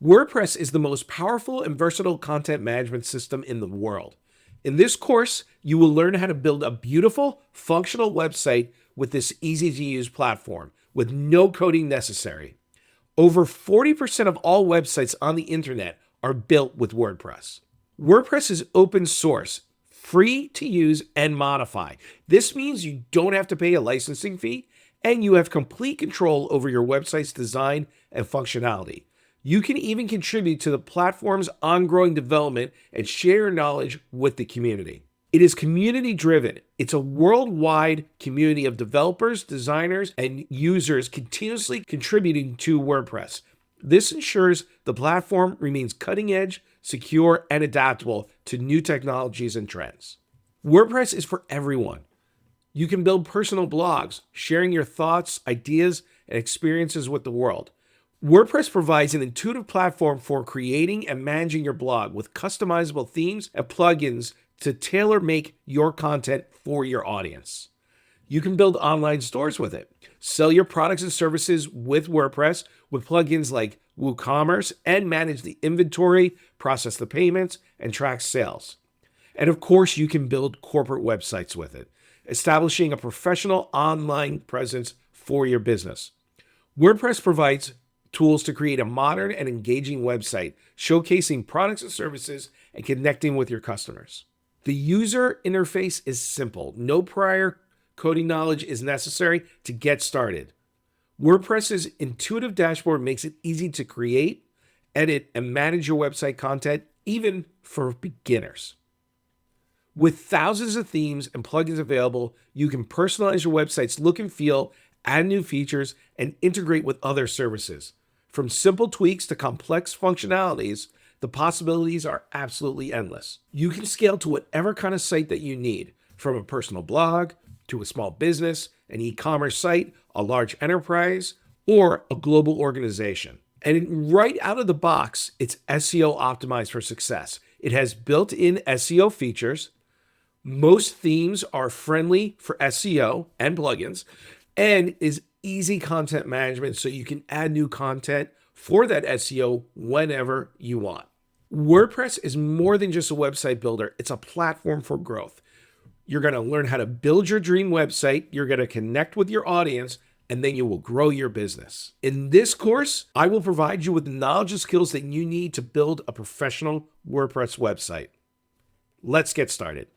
WordPress is the most powerful and versatile content management system in the world. In this course, you will learn how to build a beautiful, functional website with this easy-to-use platform with no coding necessary. Over 40% of all websites on the internet are built with WordPress. WordPress is open source, free to use and modify. This means you don't have to pay a licensing fee, and you have complete control over your website's design and functionality. You can even contribute to the platform's ongoing development and share your knowledge with the community. It is community-driven. It's a worldwide community of developers, designers, and users continuously contributing to WordPress. This ensures the platform remains cutting-edge, secure, and adaptable to new technologies and trends. WordPress is for everyone. You can build personal blogs, sharing your thoughts, ideas, and experiences with the world. WordPress provides an intuitive platform for creating and managing your blog with customizable themes and plugins to tailor-make your content for your audience. You can build online stores with it, sell your products and services with WordPress with plugins like WooCommerce, and manage the inventory, process the payments, and track sales. And of course, you can build corporate websites with it, establishing a professional online presence for your business. WordPress provides tools to create a modern and engaging website, showcasing products and services and connecting with your customers. The user interface is simple. No prior coding knowledge is necessary to get started. WordPress's intuitive dashboard makes it easy to create, edit, and manage your website content, even for beginners. With thousands of themes and plugins available, you can personalize your website's look and feel, add new features, and integrate with other services. From simple tweaks to complex functionalities, the possibilities are absolutely endless. You can scale to whatever kind of site that you need, from a personal blog to a small business, an e-commerce site, a large enterprise, or a global organization. And right out of the box, it's SEO optimized for success. It has built-in SEO features. Most themes are friendly for SEO and plugins, and is easy content management, so you can add new content for that SEO whenever you want. WordPress is more than just a website builder. It's a platform for growth. You're going to learn how to build your dream website. You're going to connect with your audience, and then you will grow your business. In this course, I will provide you with the knowledge and skills that you need to build a professional WordPress website. Let's get started.